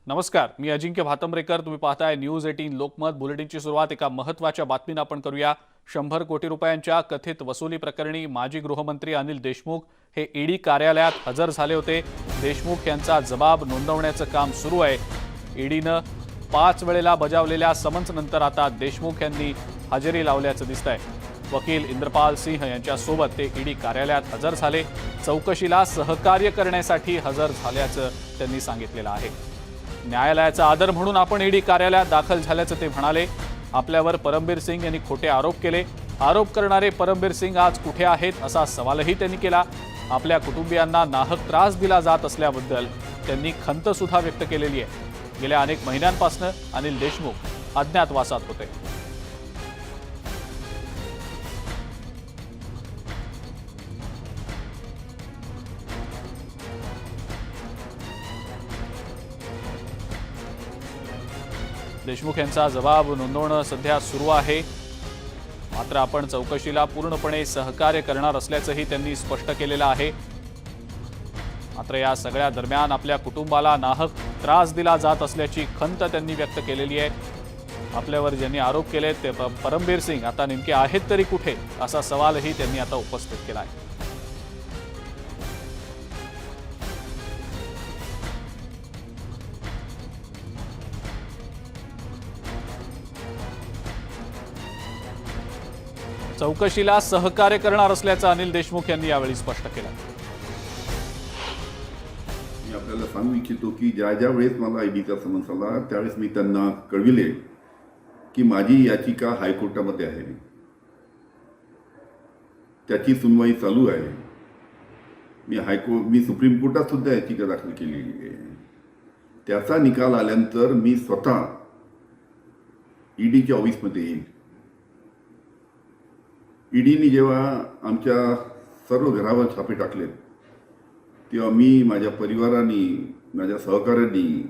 नमस्कार, मी अजिंक्य भातंब्रेकर. तुम्ही पाहताय न्यूज 18 लोकमत. बुलेटिनची सुरुवात एका महत्त्वाच्या बातमीने आपण करूया. 100 कोटी रुपयांच्या कथित वसुली प्रकरणी माजी गृहमंत्री अनिल देशमुख हे ईडी कार्यालयात हजर झाले होते. देशमुख यांचा जबाब नोंदवण्याचं काम सुरू आहे. ईडीनं 5 वेळेला बजावलेल्या समन्सनंतर आता देशमुख यांनी हजेरी लावल्याचं दिसतंय. वकील इंद्रपाल सिंह यांच्यासोबत ते ईडी कार्यालयात हजर झाले. चौकशीला सहकार्य करण्यासाठी हजर झाल्याचं त्यांनी सांगितलेलं आहे. न्यायालयाचा आदर म्हणून आपण ईडी कार्यालयात दाखल झाल्याचं ते म्हणाले. आपल्यावर परमबीर सिंग यांनी खोटे आरोप केले. आरोप करणारे परमबीर सिंग आज कुठे आहेत असा सवालही त्यांनी केला. आपल्या कुटुंबियांना नाहक त्रास दिला जात असल्याबद्दल त्यांनी खंत सुद्धा व्यक्त केलेली आहे. गेल्या अनेक महिन्यांपासून अनिल देशमुख अज्ञातवासात होते. देशमुख यांचा जबाब नोंदवणं सध्या सुरू आहे. मात्र आपण चौकशीला पूर्णपणे सहकार्य करणार असल्याचंही त्यांनी स्पष्ट केलेलं आहे. मात्र या सगळ्या दरम्यान आपल्या कुटुंबाला नाहक त्रास दिला जात असल्याची खंत त्यांनी व्यक्त केलेली आहे. आपल्यावर ज्यांनी आरोप केले ते परमबीर सिंग आता नेमके आहेत तरी कुठे असा सवालही त्यांनी आता उपस्थित केला आहे. चौकशीला सहकार्य करणार असल्याचं अनिल देशमुख यांनी यावेळी स्पष्ट केलं. मी आपल्याला सांगू इच्छितो की ज्या वेळेस मला ईडीचा समन्स आला त्यावेळेस मी त्यांना कळविले की माझी याचिका हायकोर्टामध्ये आहे, त्याची सुनवाई चालू आहे. मी सुप्रीम कोर्टात सुद्धा याचिका दाखल केलेली आहे. त्याचा निकाल आल्यानंतर मी स्वतः ईडीच्या ऑफिसमध्ये येईल. ईडीने जेव्हा आमच्या सर्व घरावर छापे टाकले तेव्हा मी, माझ्या परिवाराने, माझ्या सहकाऱ्यांनी,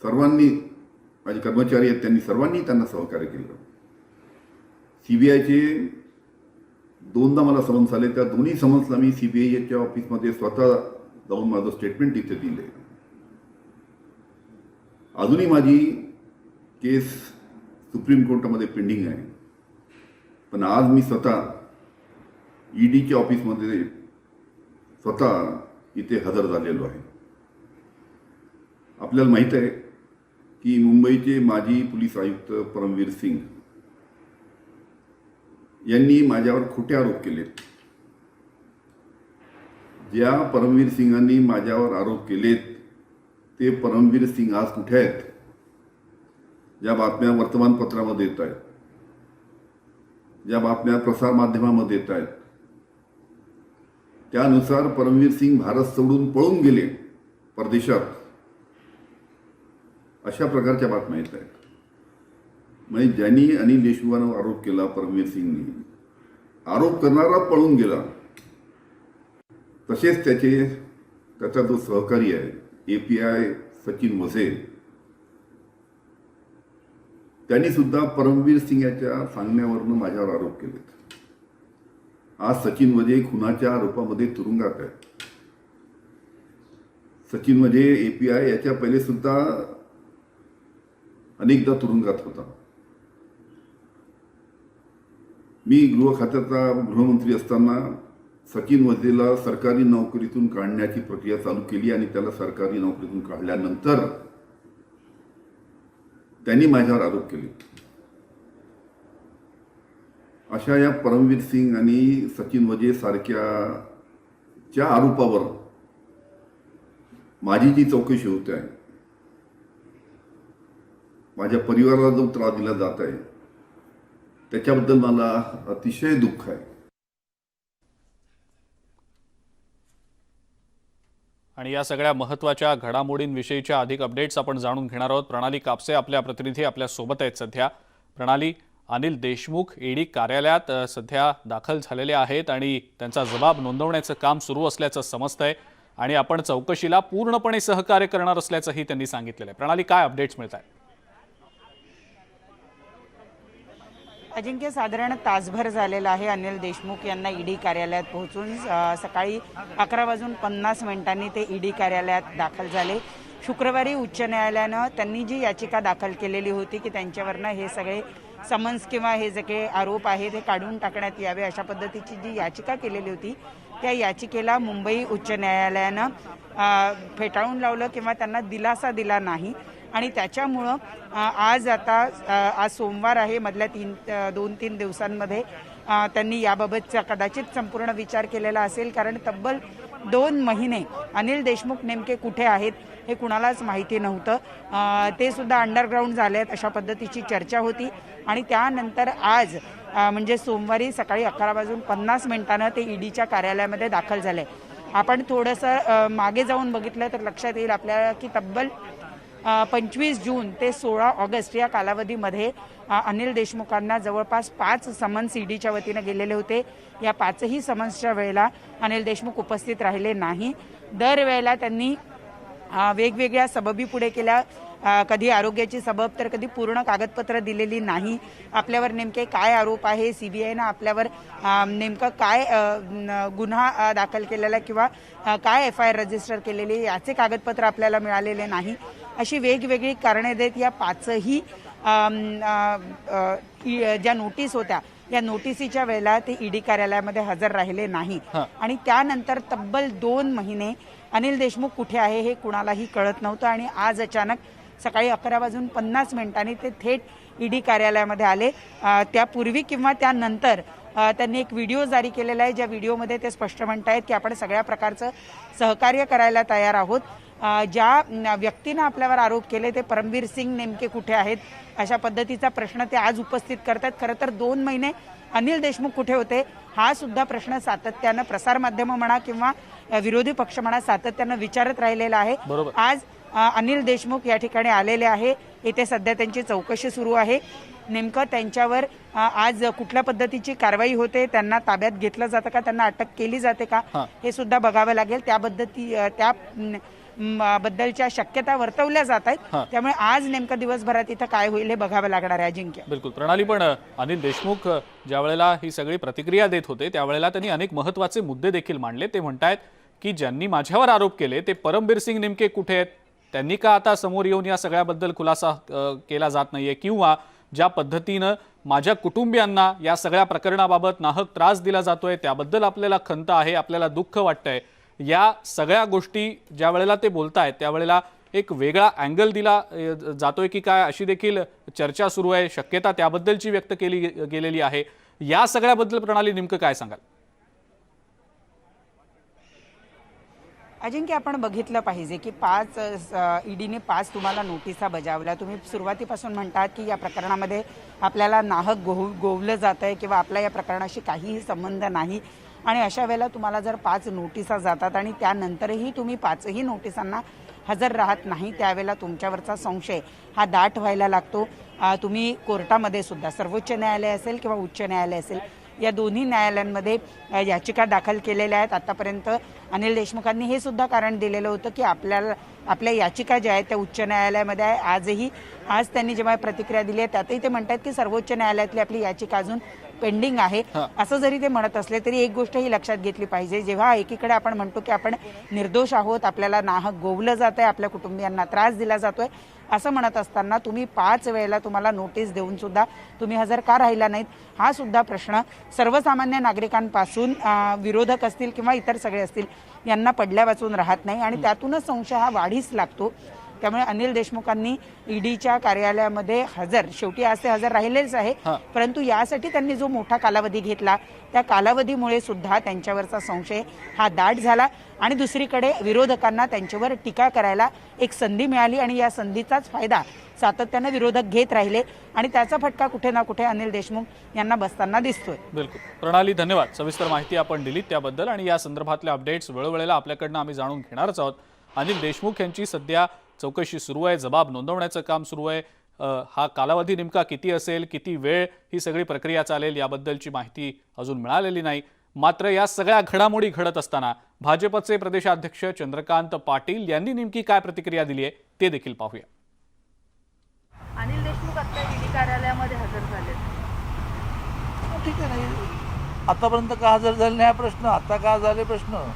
सर्वांनी, माझे कर्मचारी आहेत त्यांनी सर्वांनी त्यांना सहकार्य केलं. सीबीआयचे 2दा मला समन्स आले. त्या दोन्ही समन्सला मी सीबीआयच्या ऑफिसमध्ये स्वतः जाऊन माझं स्टेटमेंट तिथे दिले. अजूनही माझी केस सुप्रीम कोर्टामध्ये पेंडिंग आहे. पण आज मी स्वतः ईडीच्या ऑफिसमध्ये स्वतः इथे हजर झालेलो आहे. आपल्याला माहीत आहे की मुंबईचे माजी पोलीस आयुक्त परमबीर सिंग यांनी माझ्यावर खोटे आरोप केलेत. ज्या परमबीर सिंगांनी माझ्यावर आरोप केलेत ते परमबीर सिंग आज कुठे आहेत? ज्या बातम्या वर्तमानपत्रामध्ये येत आहेत, ज्या बातम्या प्रसारमाध्यमामध्ये येत आहेत, त्यानुसार परमबीर सिंग भारत सोडून पळून गेले परदेशात, अशा प्रकारच्या बातम्या येत आहेत. म्हणजे ज्यांनी अनिल देशमुखांवर आरोप केला, परमबीर सिंगनी, आरोप करणारा पळून गेला. तसेच त्याचा जो सहकारी आहे API सचिन वझे, त्यांनी सुद्धा परमबीर सिंग याच्या सांगण्यावरून माझ्यावर आरोप केलेत. आज सचिन वझे खुनाच्या आरोपामध्ये तुरुंगात आहे. सचिन वझे API याच्या पहिले सुद्धा अनेकदा तुरुंगात होता. मी गृह खात्याचा गृहमंत्री असताना सचिन वझेला सरकारी नोकरीतून काढण्याची प्रक्रिया चालू केली आणि त्याला सरकारी नोकरीतून काढल्यानंतर त्यांनी माझ्यावर आरोप केले. अशा या परमबीर सिंग आणि सचिन वझे सारख्याच्या आरोपावर माझी जी चौकशी होते आहे, माझ्या परिवाराला जो त्रास दिला जात आहे त्याच्याबद्दल मला अतिशय दुःख आहे. आणि या सगळ्या महत्त्वाच्या घडामोडींविषयीच्या अधिक अपडेट्स आपण जाणून घेणार आहोत. प्रणाली कापसे आपल्या प्रतिनिधी आपल्या सोबत आहेत सध्या. प्रणाली, अनिल देशमुख ईडी कार्यालयात सध्या दाखल झालेले आहेत आणि त्यांचा जबाब नोंदवण्याचं काम सुरू असल्याचं समजतंय आणि आपण चौकशीला पूर्णपणे सहकार्य करणार असल्याचंही त्यांनी सांगितलेलं आहे. प्रणाली, काय अपडेट्स मिळत आहेत? अजिंक्य, साधारण तासभर झालेला आहे अनिल देशमुख यांना ईडी कार्यालयात पोहोचून. सकाळी 11:50 ते ईडी कार्यालयात दाखल झाले. शुक्रवारी उच्च न्यायालयानं त्यांनी जी याचिका दाखल केलेली होती की त्यांच्यावरनं हे सगळे समन्स किंवा हे जे काही आरोप आहेत हे काढून टाकण्यात यावे अशा पद्धतीची जी याचिका केलेली होती त्या याचिकेला मुंबई उच्च न्यायालयानं फेटाळून लावलं किंवा त्यांना दिलासा दिला नाही आणि त्याच्यामुळं आज सोमवार आहे, मधल्या 2-3 दिवसांमध्ये त्यांनी याबाबतचा कदाचित संपूर्ण विचार केलेला असेल, कारण तब्बल 2 महिने अनिल देशमुख नेमके कुठे आहेत हे कुणालाच माहिती नव्हतं. ते सुद्धा अंडरग्राऊंड झाले आहेत अशा पद्धतीची चर्चा होती आणि त्यानंतर आज म्हणजे सोमवारी सकाळी 11:50 ते ईडीच्या कार्यालयामध्ये दाखल झाले. आपण थोडंसं मागे जाऊन बघितलं तर लक्षात येईल आपल्याला की तब्बल 25 जून ते 16 ऑगस्ट या कालावधीमध्ये अनिल देशमुखांना जवळपास 5 समन्स ईडीच्या वतीनं गेलेले होते. या 5ही समन्सच्या वेळेला अनिल देशमुख उपस्थित राहिले नाही. दरवेळेला त्यांनी वेगवेगळ्या सबबी पुढे केल्या, कधी आरोग्याची सबब तर कधी पूर्ण कागदपत्र दिलेली नाही. आपल्यावर नेमके काय आरोप आहे, सीबीआयनं आपल्यावर नेमकं काय गुन्हा दाखल केलेला किंवा काय FIR रजिस्टर केलेली याचे कागदपत्र आपल्याला मिळालेले नाही. अशी वेगवेगळी कारणे देत या 5ही ज्या नोटीस होत्या या नोटिसीच्या वेळेला ते ईडी कार्यालयामध्ये हजर राहिले नाही आणि त्यानंतर तब्बल 2 महिने अनिल देशमुख कुठे आहे हे कुणालाही कळत नव्हतं आणि आज अचानक सकाळी 11:50 ते थेट ईडी कार्यालयामध्ये आले. त्यापूर्वी किंवा त्यानंतर त्यांनी एक व्हिडिओ जारी केलेला आहे, ज्या व्हिडिओमध्ये ते स्पष्ट म्हणतायत की आपण सगळ्या प्रकारचं सहकार्य करायला तयार आहोत. ज्या व्यक्तीनं आपल्यावर आरोप केले ते परमवीर सिंग नेमके कुठे आहेत अशा पद्धतीचा प्रश्न ते आज उपस्थित करतात. खरं तर 2 महिने अनिल देशमुख कुठे होते हा सुद्धा प्रश्न सातत्यानं प्रसारमाध्यमं म्हणा किंवा विरोधी पक्ष म्हणा सातत्यानं विचारत राहिलेला आहे. आज अनिल देशमुख या ठिकाणी आलेले आहे. इथे सध्या त्यांची चौकशी सुरू आहे. नेमकं त्यांच्यावर आज कुठल्या पद्धतीची कारवाई होते, त्यांना ताब्यात घेतलं जातं का, त्यांना अटक केली जाते का हे सुद्धा बघावं लागेल. त्या बद्दलच्या शक्यता वर्तवल्या जात आहेत. त्यामुळे आज नेमकं दिवसभरात इथं काय होईल हे बघावं लागणार आहे. अजिंक्य, बिलकुल प्रणाली, पण अनिल देशमुख ज्या वेळेला ही सगळी प्रतिक्रिया देत होते त्यावेळेला त्यांनी अनेक महत्त्वाचे मुद्दे देखील मांडले. ते म्हणतायत की ज्यांनी माझ्यावर आरोप केले ते परमबीर सिंग नेमके कुठे आहेत, त्यांनी का आता समोर येऊन या सगळ्याबद्दल खुलासा केला जात नाहीये, किंवा ज्या पद्धतीनं माझ्या कुटुंबियांना या सगळ्या प्रकरणाबाबत नाहक त्रास दिला जातोय त्याबद्दल आपल्याला खंत आहे, आपल्याला दुःख वाटतंय. या सगळ्या गोष्टी ज्या वेळेला ते बोलतायत त्यावेळेला एक वेगळा अँगल दिला जातोय की काय अशी देखील चर्चा सुरू आहे, शक्यता त्याबद्दलची व्यक्त केली गेलेली आहे. या सगळ्याबद्दल प्रणाली नेमकं काय सांगाल? अजिंक्य, आपण बघितलं पाहिजे की ईडीने 5 तुम्हाला नोटिसा बजावल्या. तुम्ही सुरुवातीपासून म्हणतात की या प्रकरणामध्ये आपल्याला नाहक गोवलं जात आहे किंवा आपला या प्रकरणाशी काहीही संबंध नाही आणि अशा वेळेला तुम्हाला जर 5 नोटिसा जातात आणि त्यानंतरही तुम्ही 5ही नोटिसांना हजर राहत नाही त्यावेळेला तुमच्यावरचा संशय हा दाट व्हायला लागतो. तुम्ही कोर्टामध्ये सुद्धा सर्वोच्च न्यायालय असेल किंवा उच्च न्यायालय असेल या दोन्ही न्यायालयांमध्ये याचिका दाखल केलेल्या आहेत. आतापर्यंत अनिल देशमुखांनी हे सुद्धा कारण दिलेलं होतं की आपल्या याचिका ज्या आहेत त्या उच्च न्यायालयामध्ये आहे. आज त्यांनी जेव्हा प्रतिक्रिया दिली आहे त्यातही ते म्हणतात की सर्वोच्च न्यायालयातली आपली याचिका अजून पेंडिंग आहे. असं जरी ते म्हणत असले तरी एक गोष्ट ही लक्षात घेतली पाहिजे, जेव्हा एकीकडे आपण म्हणतो की आपण निर्दोष आहोत, आपल्याला नाहक गोवलं जात आहे, आपल्या कुटुंबियांना त्रास दिला जातोय, असं म्हणत असताना तुम्ही 5 वेळेला तुम्हाला नोटीस देऊन सुद्धा तुम्ही हजर का राहिला नाहीत हा सुद्धा प्रश्न सर्वसामान्य नागरिकांपासून विरोधक असतील किंवा इतर सगळे असतील यांना पडल्या वाचून राहत नाही आणि त्यातूनच संशय हा वाढीस लागतो. त्यामुळे अनिल देशमुखांनी ईडीच्या कार्यालयामध्ये शेवटी आज ते हजर राहिलेच आहे, परंतु यासाठी त्यांनी जो मोठा कालावधी घेतला त्या कालावधीमुळे सुद्धा त्यांच्यावरचा संशय हा दाट झाला आणि दुसरीकडे विरोधकांना त्यांच्यावर टीका करायला एक संधी मिळाली आणि या संधीचाच फायदा सातत्याने विरोधक घेत राहिले आणि त्याचा फटका कुठे ना कुठे अनिल देशमुख यांना बसताना दिसतोय. बिलकुल प्रणाली, धन्यवाद. सविस्तर माहिती आपण दिलीत त्याबद्दल आणि या संदर्भातल्या अपडेट्स वेळोवेळेला आपल्याकडनं आम्ही जाणून घेणारच आहोत. अनिल देशमुख यांची सध्या चौकशी सुरू आहे, जबाब नोंदवण्याचं काम सुरू आहे. हा कालावधी नेमका किती असेल, किती वेळ ही सगळी प्रक्रिया चालेल याबद्दलची माहिती अजून मिळालेली नाही. मात्र या सगळ्या घडामोडी घडत असताना भाजपचे प्रदेशाध्यक्ष चंद्रकांत पाटील यांनी नेमकी काय प्रतिक्रिया दिली आहे ते देखील पाहूया. अनिल देशमुख आता ईडी कार्यालयामध्ये हजर झाले. ठीक आहे ना, आतापर्यंत का हजर झाले नाही प्रश्न, आता का झाले प्रश्न,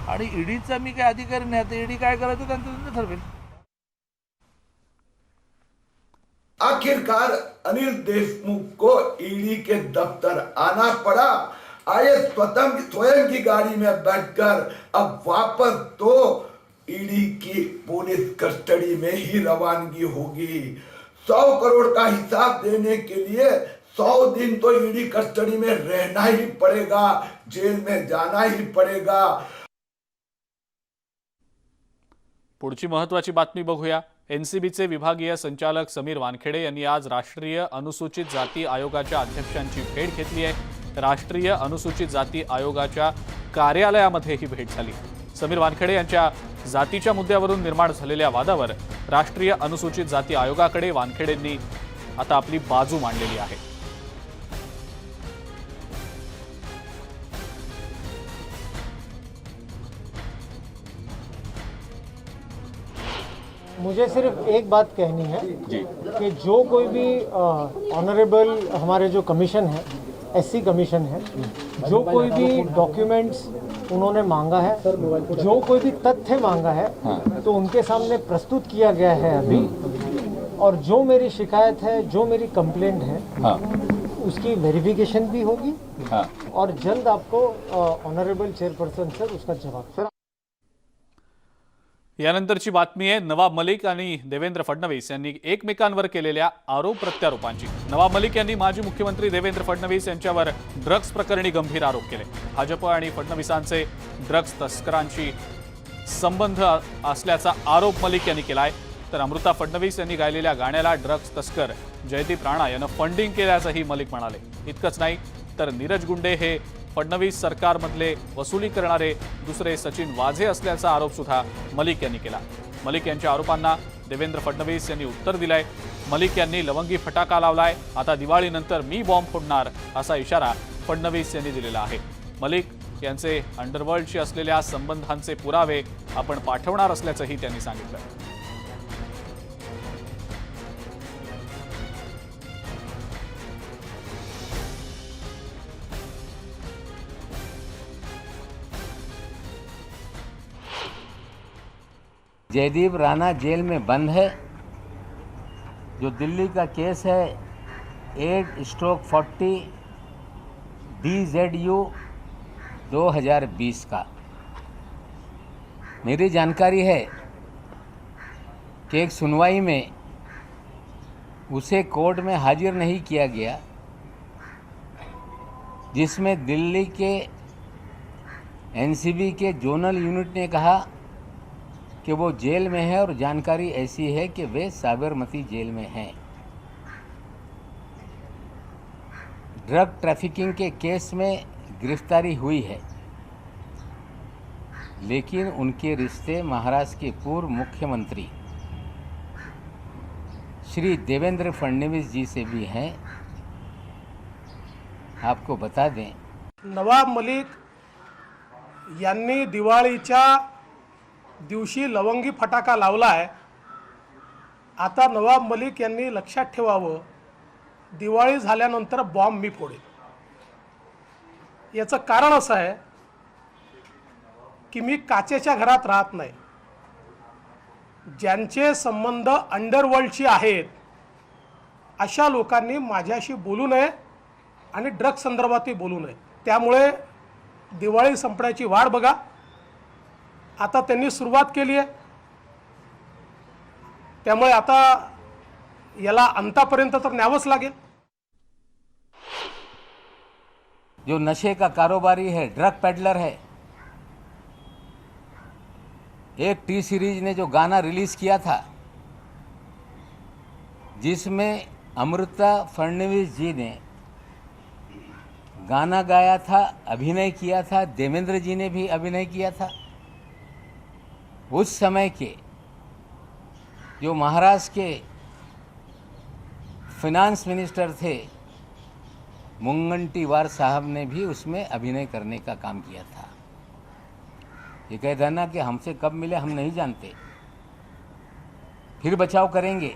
आणि ईडीचा मी काय अधिकारी नाही, आता ईडी काय करायचं त्यांचं ठरवेल. आखिरकार अनिल देशमुख को ईडी के दफ्तर आना पड़ा। आए स्वयं की गाड़ी में बैठकर अब वापस तो ईडी की पुलिस कस्टडी में ही रवानगी होगी। 100 करोड़ का हिसाब देने के लिए 100 दिन तो ईडी कस्टडी में रहना ही पड़ेगा, जेल में जाना ही पड़ेगा। पुढची महत्त्वाची बातमी बघूया। एनसीबीचे विभागीय संचालक समीर वानखेडे यांनी आज राष्ट्रीय अनुसूचित जाती आयोगाच्या अध्यक्षांची भेट घेतली आहे। राष्ट्रीय अनुसूचित जाती आयोगाच्या कार्यालयामध्ये ही भेट झाली। समीर वानखेडे यांच्या जातीच्या मुद्द्यावरून निर्माण झालेल्या वादावर राष्ट्रीय अनुसूचित जाती आयोगाकडे वानखेडेंनी आता आपली बाजू मांडलेली आहे। मुझे सिर्फ एक बात कहनी है कि जो कोई भी ऑनरेबल हमारे जो कमीशन है, एससी कमीशन है, जो कोई भी डॉक्यूमेंट्स उन्होंने मांगा है, जो कोई भी तथ्य मांगा है, तो उनके सामने प्रस्तुत किया गया है अभी। और जो मेरी शिकायत है, जो मेरी कंप्लेंट है, उसकी वेरिफिकेशन भी होगी और जल्द आपको ऑनरेबल चेयरपर्सन सर उसका जवाब सर। यानंतरची बातमी आहे नवाब मलिक आणि देवेंद्र फडणवीस यांनी एकमेकांवर केलेल्या आरोप प्रत्यारोपांची। नवाब मलिक यांनी माजी मुख्यमंत्री देवेंद्र फडणवीस यांच्यावर ड्रग्ज प्रकरणी गंभीर आरोप केले। भाजप आणि फडणवीसांचे ड्रग्ज तस्करांशी संबंध असल्याचा आरोप मलिक यांनी केलाय। तर अमृता फडणवीस यांनी गायलेल्या गाण्याला ड्रग्ज तस्कर जयदीप राणा यांना फंडिंग केल्याचंही मलिक म्हणाले। इतकंच नाही तर नीरज गुंडे हे फडणवीस सरकारमधले वसुली करणारे दुसरे सचिन वाझे असल्याचा आरोप सुद्धा मलिक यांनी केला। मलिक यांच्या आरोपांना देवेंद्र फडणवीस यांनी उत्तर दिलंय। मलिक यांनी लवंगी फटाका लावलाय, आता दिवाळीनंतर मी बॉम्ब फोडणार असा इशारा फडणवीस यांनी दिलेला आहे। मलिक यांचे अंडरवर्ल्डशी असलेल्या संबंधांचे पुरावे आपण पाठवणार असल्याचंही त्यांनी सांगितलं। जयदीप राणा जेल में बंद है। जो दिल्ली का केस है 8/40 DZU 2020 का, मेरी जानकारी है कि एक सुनवाई में उसे कोर्ट में हाजिर नहीं किया गया, जिसमें दिल्ली के एनसीबी के जोनल यूनिट ने कहा कि वो जेल में है और जानकारी ऐसी है कि वे साबरमती जेल में हैं। ड्रग ट्रैफिकिंग के केस में गिरफ्तारी हुई है, लेकिन उनके रिश्ते महाराष्ट्र के पूर्व मुख्यमंत्री श्री देवेंद्र फडणवीस जी से भी हैं। आपको बता दें, नवाब मलिक यांनी दिवाळीच्या दिवशी लवंगी फटाका लावलाय। आता नवाब मलिक यांनी लक्षात ठेवावं, दिवाळी झाल्यानंतर बॉम्ब मी फोडेन। याचं कारण असं आहे की मी काचेच्या घरात राहत नाही। ज्यांचे संबंध अंडरवर्ल्डशी आहेत अशा लोकांनी माझ्याशी बोलू नये आणि ड्रग्ज संदर्भातही बोलू नये। त्यामुळे दिवाळी संपण्याची वाट बघा। आता त्यांनी सुरुवात केली आहे, त्यामुळे आता याला अंतापर्यंत तर न्यावंच लागेल। जो नशे का कारोबारी है, ड्रग पेडलर है, एक टी सीरीज ने जो गाना रिलीज किया था जिसमें अमृता फडणवीस जी ने गाना गाया था, अभिनय किया था, देवेंद्र जी ने भी अभिनय किया था। उस समय के जो महाराष्ट्र के फिनांस मिनिस्टर थे मुनगंटीवार साहब ने भी उसमें अभिनय करने का काम किया था। ये कहता है ना कि हमसे कब मिले हम नहीं जानते, फिर बचाव करेंगे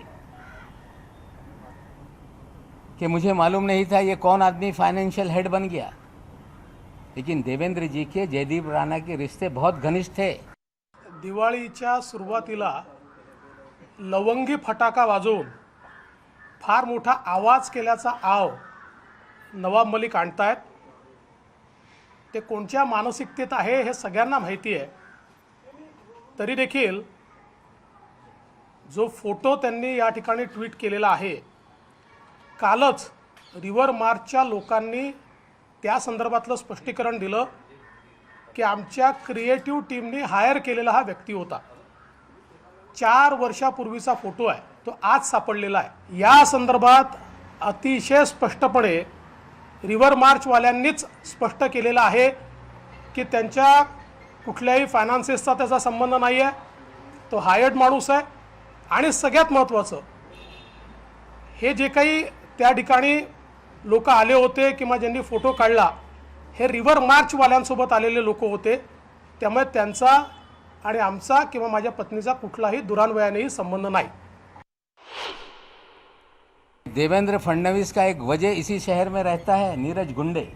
कि मुझे मालूम नहीं था ये कौन आदमी फाइनेंशियल हेड बन गया। लेकिन देवेंद्र जी के जयदीप राणा के रिश्ते बहुत घनिष्ठ थे। दिवाळीच्या सुरुवातीला लवंगी फटाका वाजवून फार मोठा आवाज केल्याचा आव नवाब मलिक आणतायत. ते कोणत्या मानसिकतेत आहे हे सगळ्यांना माहिती आहे. तरी देखील जो फोटो त्यांनी या ठिकाणी ट्विट केलेला आहे, कालच रिव्हर मार्चच्या लोकांनी त्या संदर्भातलं स्पष्टीकरण दिलं की आमच्या क्रिएटिव्ह टीमने हायर केलेला हा व्यक्ती होता. 4 वर्षापूर्वीचा फोटो आहे, तो आज सापडलेला आहे. या संदर्भात अतिशय स्पष्टपणे रिव्हर मार्चवाल्यांनीच स्पष्ट केलेलं आहे की त्यांच्या कुठल्याही फायनान्सेसचा त्याचा संबंध नाही आहे. तो हायर्ड माणूस आहे. आणि सगळ्यात महत्त्वाचं, हे जे काही त्या ठिकाणी लोक आले होते किंवा ज्यांनी फोटो काढला, हे रिव्हर मार्चवाल्यांसोबत आलेले लोक होते. त्यामुळे त्यांचा आणि आमचा किंवा माझ्या पत्नीचा कुठलाही दुरान्वयानेही संबंध नाही. देवेंद्र फडणवीस का एक वजह इसी शहर में रहता है, नीरज गुंडे,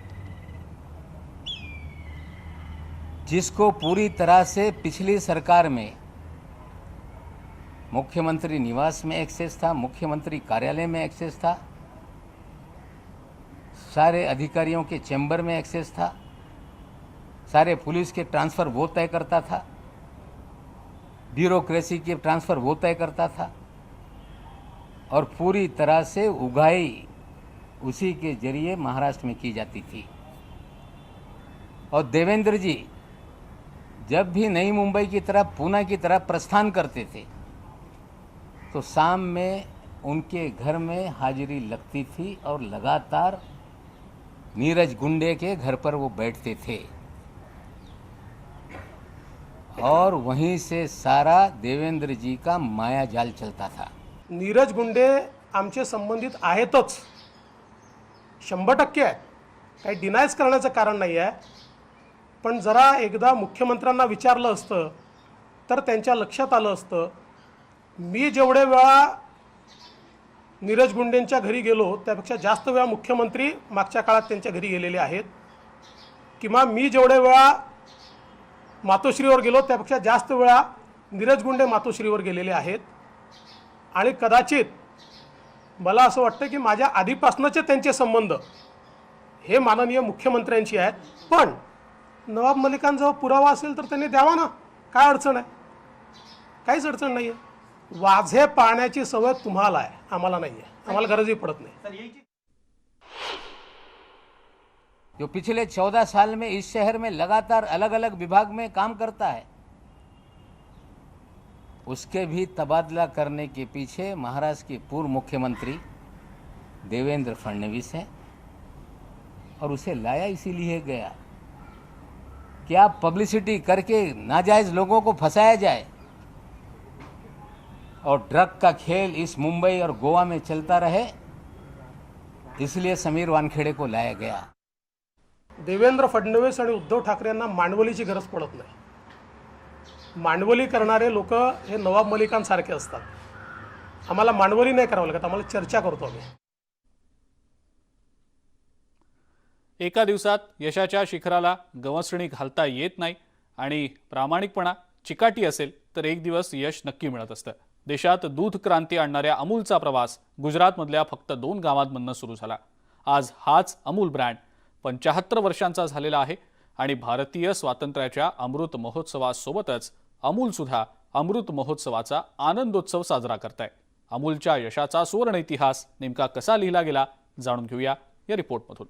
जिसको पूरी तरह से पिछली सरकार में मुख्यमंत्री निवास में एक्सेस था, मुख्यमंत्री कार्यालय में एक्सेस था, सारे अधिकारियों के चैम्बर में एक्सेस था, सारे पुलिस के ट्रांसफ़र वो तय करता था, ब्यूरोक्रेसी के ट्रांसफ़र वो तय करता था, और पूरी तरह से उगाही उसी के जरिए महाराष्ट्र में की जाती थी. और देवेंद्र जी जब भी नई मुंबई की तरफ, पूना की तरफ प्रस्थान करते थे तो शाम में उनके घर में हाजिरी लगती थी और लगातार नीरज गुंडे के घर पर वो बैठते थे और वहीं से सारा देवेंद्र जी का माया जाल चलता था. नीरज गुंडे आमचे संबंधित आहेतच, 100% आहे. काही डिनायच करण्याचं कारण नाही आहे. पण जरा एकदा मुख्यमंत्र्यांना विचारलं असतं तर त्यांच्या लक्षात आलं असतं. मी जेवढे वेळा नीरज गुंडेंच्या घरी गेलो त्यापेक्षा जास्त वेळा मुख्यमंत्री मागच्या काळात त्यांच्या घरी गेलेले आहेत. किंवा मी जेवढे वेळा मातोश्रीवर गेलो त्यापेक्षा जास्त वेळा नीरज गुंडे मातोश्रीवर गेलेले आहेत. आणि कदाचित मला असं वाटतं की माझ्या आधीपासूनचे त्यांचे संबंध हे माननीय मुख्यमंत्र्यांशी आहेत. पण नवाब मलिकांजवळ पुरावा असेल तर त्यांनी द्यावा ना, काय अडचण आहे? काहीच अडचण नाही आहे. वाझे पाळण्याची सवय तुम्हाला आहे, आम्हाला नाही आहे. आम्हाला गरजही पडत नाही. जो पिछले 14 साल में इस शहर में लगातार अलग अलग विभाग में काम करता है, उसके भी तबादला करने के पीछे महाराष्ट्र के पूर्व मुख्यमंत्री देवेंद्र फडणवीस हैं. और उसे लाया इसीलिए गया क्या पब्लिसिटी करके नाजायज़ लोगों को फंसाया जाए और ड्रग का खेल इस मुंबई और गोवा में चलता रहे, इसलिए समीर वानखेड़े को लाया गया. देवेंद्र फडणवीस आणि उद्धव ठाकरे यांना मांडवलीची गरज पडत नाही. मांडवली करणारे लोक हे नवाब मलिकांसारखे असतात. आम्हाला मांडवली नाही करावं लागत, आम्हाला चर्चा करतो आम्ही. एका दिवसात यशाच्या शिखराला गवसणी घालता येत नाही आणि प्रामाणिकपणा चिकाटी असेल तर एक दिवस यश नक्की मिळत असतं. देशात दूध क्रांती आणणाऱ्या अमूलचा प्रवास गुजरातमधल्या फक्त 2 गावांमधून सुरू झाला. आज हाच अमूल ब्रँड 75 वर्षांचा झालेला आहे आणि भारतीय स्वातंत्र्याच्या अमृत महोत्सवासोबतच अमूल सुद्धा अमृत महोत्सवाचा आनंदोत्सव साजरा करताय. अमूलच्या यशाचा सुवर्ण इतिहास नेमका कसा लिहिला गेला जाणून घेऊया या रिपोर्टमधून.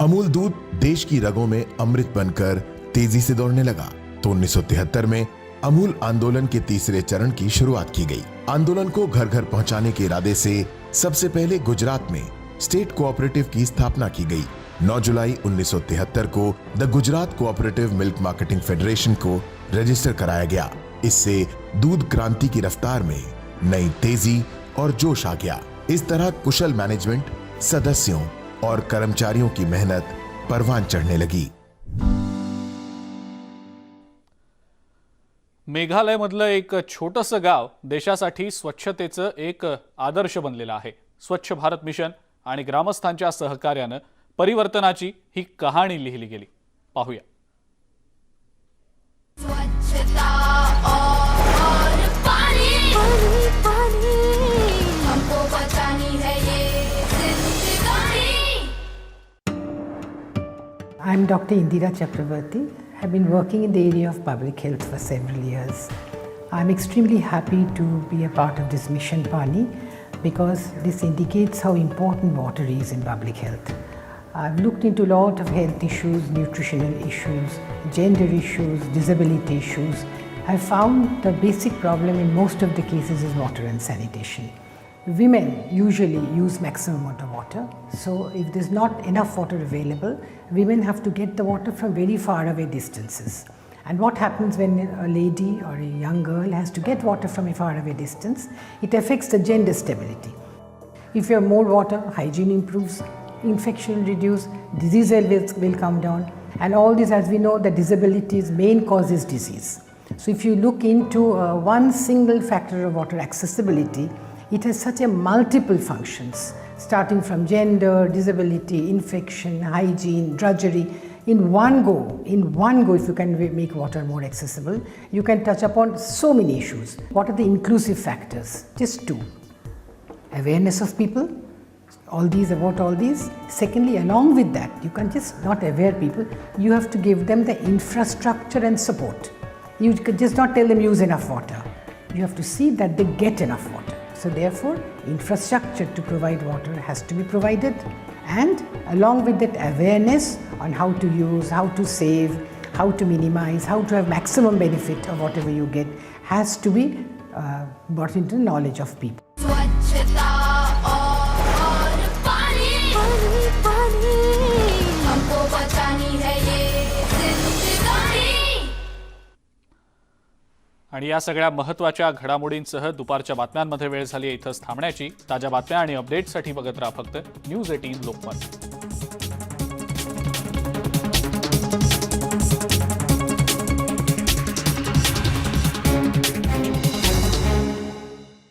अमूल दूध देश की रगों में अमृत बनकर तेजी से दौड़ने लगा तो 1973 में अमूल आंदोलन के तीसरे चरण की शुरुआत की गई. आंदोलन को घर घर पहुंचाने के इरादे से सबसे पहले गुजरात में स्टेट कोऑपरेटिव की स्थापना की गई. 9 जुलाई 1973 को the Gujarat cooperative milk marketing federation को रजिस्टर कराया गया. इससे दूध क्रांति की रफ्तार में नई तेजी और जोश आ गया. इस तरह कुशल मैनेजमेंट, सदस्यों और कर्मचारियों की मेहनत परवान चढ़ने लगी. मेघालयमधलं एक छोटंसं गाव देशासाठी स्वच्छतेचं एक आदर्श बनलेलं आहे. स्वच्छ भारत मिशन आणि ग्रामस्थांच्या सहकार्यानं परिवर्तनाची ही कहाणी लिहिली गेली. पाहूया. स्वच्छता और पानी पानी पानी हमको बचानी है ये जिंदगानी। I'm Dr. Indira Chakravarti. I've been working in the area of public health for several years. I'm extremely happy to be a part of this Mission Pani because this indicates how important water is in public health. I've looked into a lot of health issues, nutritional issues, gender issues, disability issues. I found the basic problem in most of the cases is water and sanitation. Women usually use maximum amount of water, so if there's not enough water available, women have to get the water from very far away distances. And what happens when a lady or a young girl has to get water from a far away distance? It affects the gender stability. If you have more water, hygiene improves, infection will reduce, disease levels will come down, and all this, as we know, the disability's main cause is disease. So if you look into one single factor of water accessibility, it has such a multiple functions, starting from gender, disability, infection, hygiene, drudgery. In one go, if you can make water more accessible, you can touch upon so many issues. What are the inclusive factors? Just two. Awareness of people, about all these. Secondly, along with that, you can just not aware people, you have to give them the infrastructure and support. You could just not tell them use enough water. You have to see that they get enough water. So therefore, infrastructure to provide water has to be provided, and along with that, awareness on how to use, how to save, how to minimize, how to have maximum benefit of whatever you get has to be brought into knowledge of people. स्वच्छता और पानी पानी पानी हमको बचानी है ये जिंदगानी। आणि या सगळ्या महत्त्वाच्या घडामोडींसह दुपारच्या बातम्यांमध्ये वेळ झाली इथंच थांबण्याची. ताज्या बातम्या आणि अपडेट्ससाठी बघत राहा फक्त न्यूज 18 लोकमत.